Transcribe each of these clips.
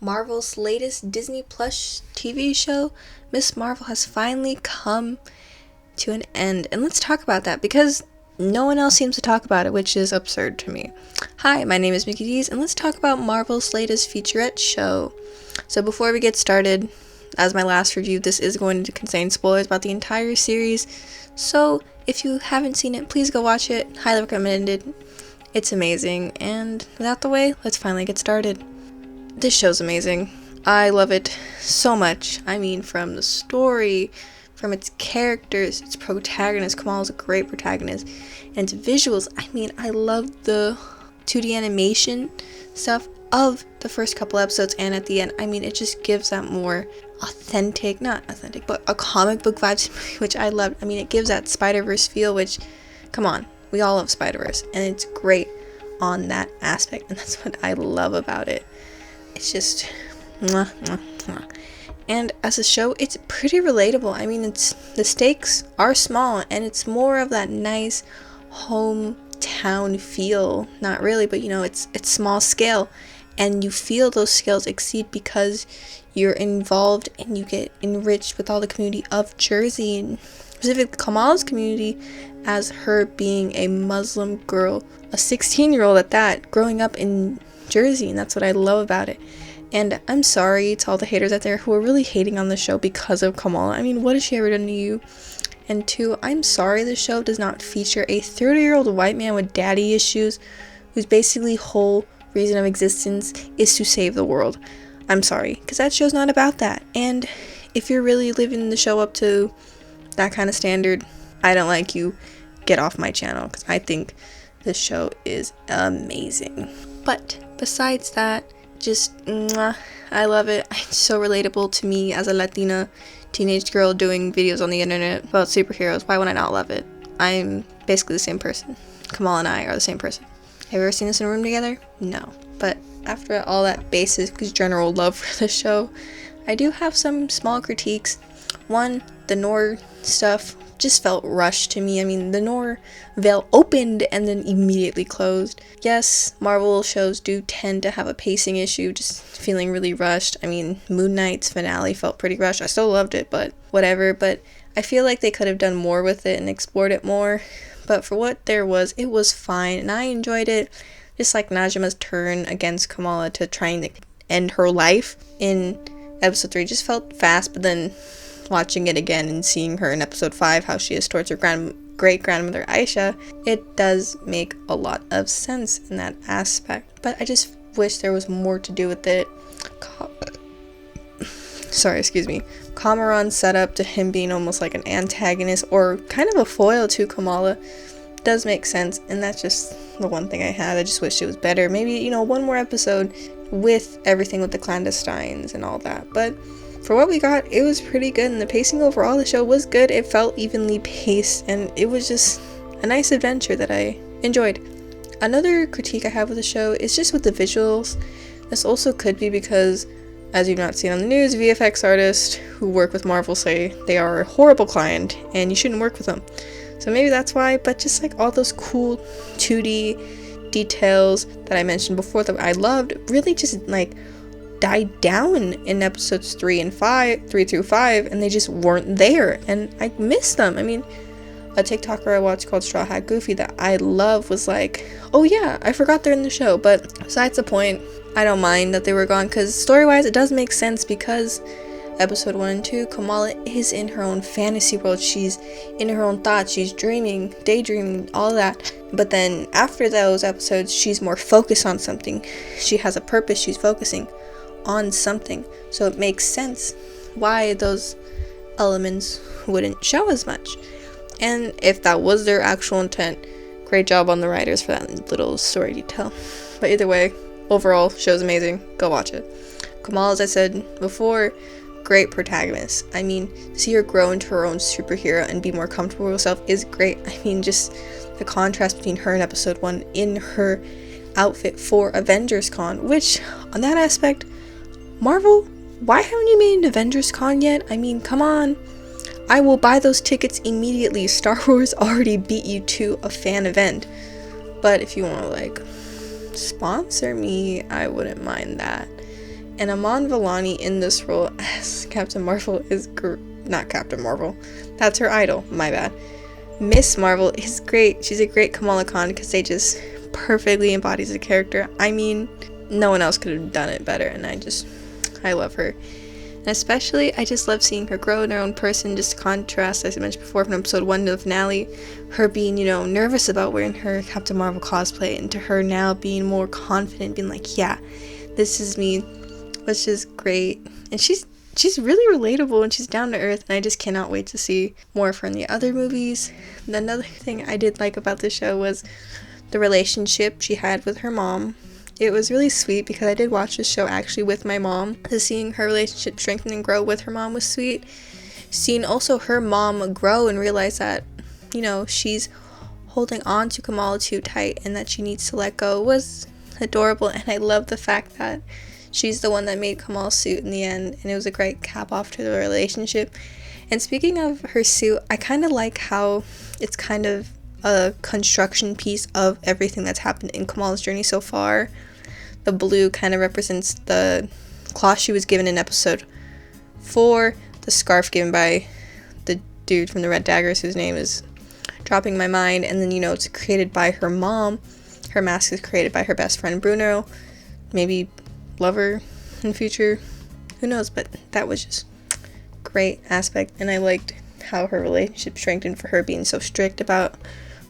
Marvel's latest Disney Plus TV show, Ms.Marvel, has finally come to an end. And let's talk about that because no one else seems to talk about it, which is absurd to me. Hi, my name is Mickey D's, and let's talk about Marvel's latest featurette show. So before we get started, as my last review, this is going to contain spoilers about the entire series. So if you haven't seen it, please go watch it. Highly recommended. It's amazing. And without the way, let's finally get started. This show's amazing. I love it so much. I mean, from the story, from its characters, its protagonist. Kamal's a great protagonist. And its visuals. I mean, I love the 2D animation stuff of the first couple episodes and at the end. I mean, it just gives that more not authentic, but a comic book vibes, which I love. I mean, it gives that Spider-Verse feel, which, come on, we all love Spider-Verse, and it's great on that aspect, and that's what I love about it. It's just, mwah, mwah, mwah. And as a show, it's pretty relatable. I mean, the stakes are small, and it's more of that nice hometown feel. Not really, but it's small scale. And you feel those scales exceed because you're involved and you get enriched with all the community of Jersey, and specifically Kamal's community, as her being a Muslim girl, a 16-year-old at that, growing up in Jersey, and that's what I love about it. And I'm sorry to all the haters out there who are really hating on the show because of Kamala. I mean, what has she ever done to you? And two, I'm sorry the show does not feature a 30-year-old white man with daddy issues whose basically whole reason of existence is to save the world. I'm sorry, because that show's not about that. And if you're really living the show up to that kind of standard, I don't like you. Get off my channel, because I think this show is amazing. But besides that, just I love it. It's so relatable to me as a Latina teenage girl doing videos on the internet about superheroes. Why would I not love it? I'm basically the same person. Kamal and I are the same person. Have you ever seen us in a room together? No. But after all that basic general love for the show, I do have some small critiques. One, the Noor stuff just felt rushed to me. I mean, the Noor veil opened and then immediately closed. Yes, Marvel shows do tend to have a pacing issue, just feeling really rushed. I mean, Moon Knight's finale felt pretty rushed. I still loved it, but whatever. But I feel like they could have done more with it and explored it more. But for what there was, it was fine, and I enjoyed it. Just like Najma's turn against Kamala to trying to end her life in episode 3 just felt fast, but then watching it again and seeing her in episode 5, how she is towards her great-grandmother Aisha, it does make a lot of sense in that aspect. But I just wish there was more to do with it. Kamaran's setup to him being almost like an antagonist or kind of a foil to Kamala does make sense, and that's just the one thing I had. I just wish it was better. Maybe, one more episode with everything with the clandestines and all that. But for what we got, it was pretty good, and the pacing overall, the show was good. It felt evenly paced, and it was just a nice adventure that I enjoyed. Another critique I have with the show is just with the visuals. This also could be because, as you've not seen on the news, VFX artists who work with Marvel say they are a horrible client and you shouldn't work with them. So maybe that's why, but just like all those cool 2D details that I mentioned before that I loved really just like died down in episodes 3 through 5, and they just weren't there, and I missed them. I mean, a TikToker I watched called Straw Hat Goofy that I love was like, oh yeah, I forgot they're in the show. But besides the point, I don't mind that they were gone, because story-wise it does make sense, because episode 1 and 2, Kamala is in her own fantasy world. She's in her own thoughts. She's dreaming, daydreaming, all that. But then after those episodes, she's more focused on something. She has a purpose. She's focusing on something. So it makes sense why those elements wouldn't show as much. And if that was their actual intent, great job on the writers for that little story detail. But either way, overall, show's amazing. Go watch it. Kamal, as I said before, great protagonist. I mean, to see her grow into her own superhero and be more comfortable with herself is great. I mean, just the contrast between her in episode 1 in her outfit for Avengers Con, which, on that aspect, Marvel, why haven't you made an Avengers Con yet? I mean, come on. I will buy those tickets immediately. Star Wars already beat you to a fan event. But if you want to, sponsor me, I wouldn't mind that. And Iman Vellani in this role as Captain Marvel is not Captain Marvel. That's her idol. My bad. Miss Marvel is great. She's a great Kamala Khan because they just perfectly embodies the character. I mean, no one else could have done it better, and I love her. And especially, I just love seeing her grow in her own person, just to contrast, as I mentioned before, from episode 1 to the finale, her being, nervous about wearing her Captain Marvel cosplay, and to her now being more confident, being like, yeah, this is me, which is great. And she's really relatable, and she's down to earth, and I just cannot wait to see more of her in the other movies. And another thing I did like about the show was the relationship she had with her mom. It was really sweet because I did watch this show actually with my mom. So seeing her relationship strengthen and grow with her mom was sweet. Seeing also her mom grow and realize that, she's holding on to Kamala too tight and that she needs to let go was adorable. And I love the fact that she's the one that made Kamal's suit in the end, and it was a great cap off to the relationship. And speaking of her suit, I kind of like how it's kind of a construction piece of everything that's happened in Kamal's journey so far. The blue kind of represents the cloth she was given in episode 4, the scarf given by the dude from the Red Daggers whose name is dropping my mind, and then it's created by her mom. Her mask is created by her best friend Bruno, maybe lover in the future, who knows, but that was just great aspect. And I liked how her relationship strengthened for her being so strict about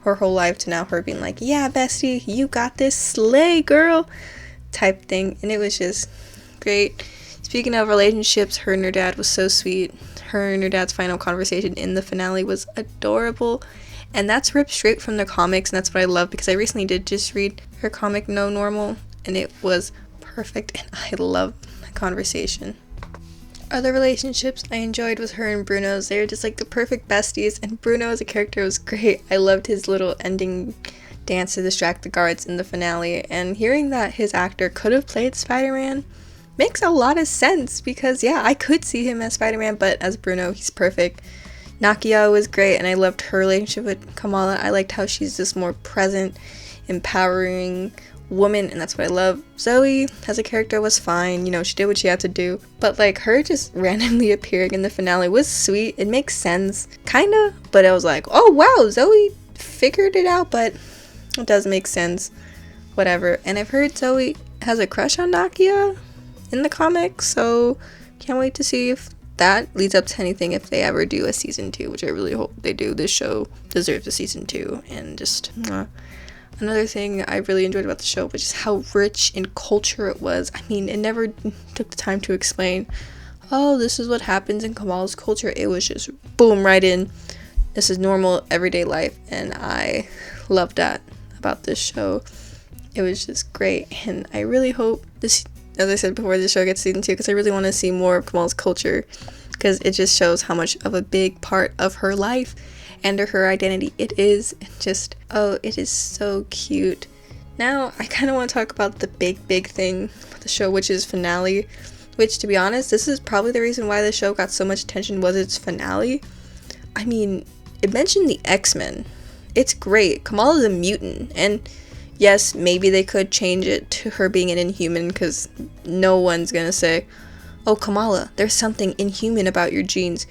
her whole life to now her being like, yeah, bestie, you got this, slay girl type thing. And it was just great. Speaking of relationships, her and her dad was so sweet. Her and her dad's final conversation in the finale was adorable, and that's ripped straight from the comics, and that's what I love because I recently did just read her comic No Normal, and it was perfect, and I love the conversation. Other relationships I enjoyed was her and Bruno's. They were just like the perfect besties, and Bruno as a character was great. I loved his little ending dance to distract the guards in the finale, and hearing that his actor could have played Spider-Man makes a lot of sense because, yeah, I could see him as Spider-Man, but as Bruno, he's perfect. Nakia was great, and I loved her relationship with Kamala. I liked how she's this more present, empowering woman, and that's what I love. Zoe as a character was fine, she did what she had to do, but like her just randomly appearing in the finale was sweet. It makes sense, kinda, but I was like, oh wow, Zoe figured it out, but it does make sense, whatever. And I've heard Zoe has a crush on Nakia in the comics, so can't wait to see if that leads up to anything if they ever do a season 2, which I really hope they do. This show deserves a season 2, and just another thing I really enjoyed about the show was just how rich in culture it was. I mean, it never took the time to explain, oh, this is what happens in Kamal's culture. It was just boom, right in. This is normal everyday life, and I loved that about this show. It was just great, and I really hope this, as I said before, this show gets season 2 because I really want to see more of Kamal's culture because it just shows how much of a big part of her life and her identity it is. Just, oh, it is so cute. Now, I kind of want to talk about the big thing with the show, which is finale, which, to be honest, this is probably the reason why the show got so much attention was its finale. I mean, it mentioned the X-Men. It's great. Kamala's a mutant, and yes, maybe they could change it to her being an Inhuman, because no one's gonna say, oh, Kamala, there's something inhuman about your genes.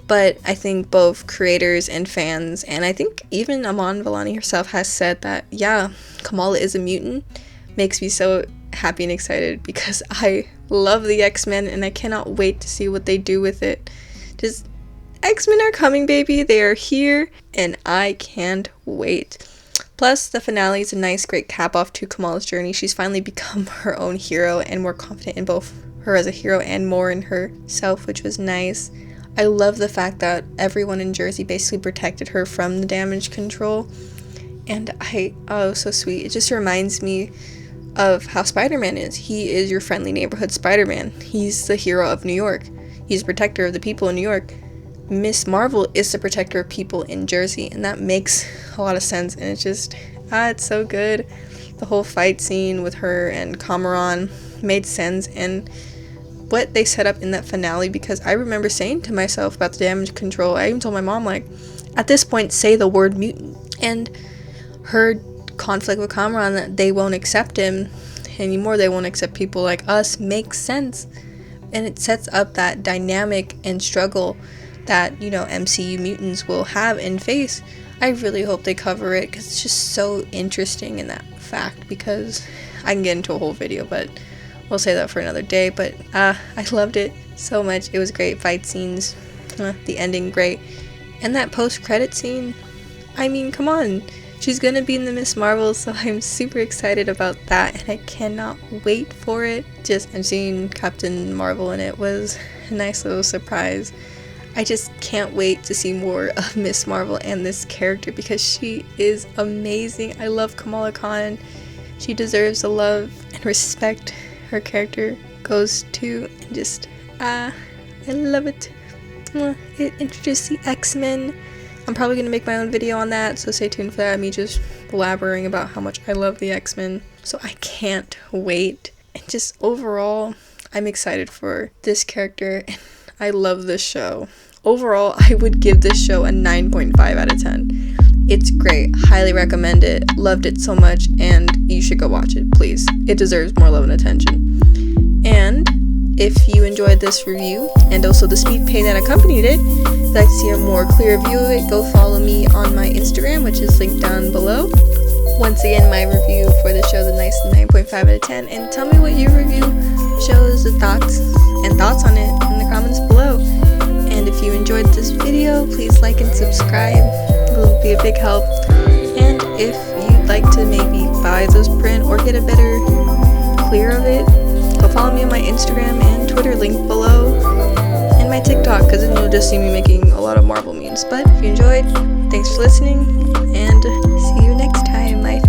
But I think both creators and fans, and I think even Iman Vellani herself has said that, yeah, Kamala is a mutant. Makes me so happy and excited because I love the X-Men and I cannot wait to see what they do with it. Just, X-Men are coming, baby. They are here and I can't wait. Plus, the finale is a nice, great cap off to Kamala's journey. She's finally become her own hero and more confident in both her as a hero and more in herself, which was nice. I love the fact that everyone in Jersey basically protected her from the damage control. And oh, so sweet. It just reminds me of how Spider-Man is. He is your friendly neighborhood Spider-Man. He's the hero of New York. He's a protector of the people in New York. Ms.Marvel is the protector of people in Jersey, and that makes a lot of sense. And it's just, it's so good. The whole fight scene with her and Cameron made sense, and what they set up in that finale, because I remember saying to myself about the damage control, I even told my mom, like, at this point, say the word mutant. And her conflict with Cameron, that they won't accept him, anymore. They won't accept people like us. Makes sense. And it sets up that dynamic and struggle that, you know, MCU mutants will have and face. I really hope they cover it because it's just so interesting in that fact, because I can get into a whole video, but we'll say that for another day. But I loved it so much. It was great. Fight scenes, the ending great, and that post-credit scene, I mean, come on, she's gonna be in the Ms. Marvel, so I'm super excited about that, and I cannot wait for it. And seeing Captain Marvel in it was a nice little surprise. I just can't wait to see more of Ms. Marvel and this character because she is amazing. I love Kamala Khan. She deserves the love and respect her character goes to, and just I love it. It introduced the X-Men. I'm probably going to make my own video on that, so stay tuned for that. Me just blabbering about how much I love the X-Men. So I can't wait. And just overall, I'm excited for this character. And I love this show. Overall, I would give this show a 9.5 out of 10. It's great. Highly recommend it. Loved it so much, and you should go watch it, please. It deserves more love and attention. And if you enjoyed this review, and also the speed paint that accompanied it, if you'd like to see a more clear view of it, go follow me on my Instagram, which is linked down below. Once again, my review for the show is a nice 9.5 out of 10, and tell me what your review shows, the thoughts on it in the comments below. And if you enjoyed this video, please like and subscribe. It will be a big help. And if you'd like to maybe buy this print or get a better clear of it, go follow me on my Instagram and Twitter, link below, and my TikTok, because then you'll just see me making a lot of Marvel memes. But if you enjoyed, thanks for listening, and see you next time, my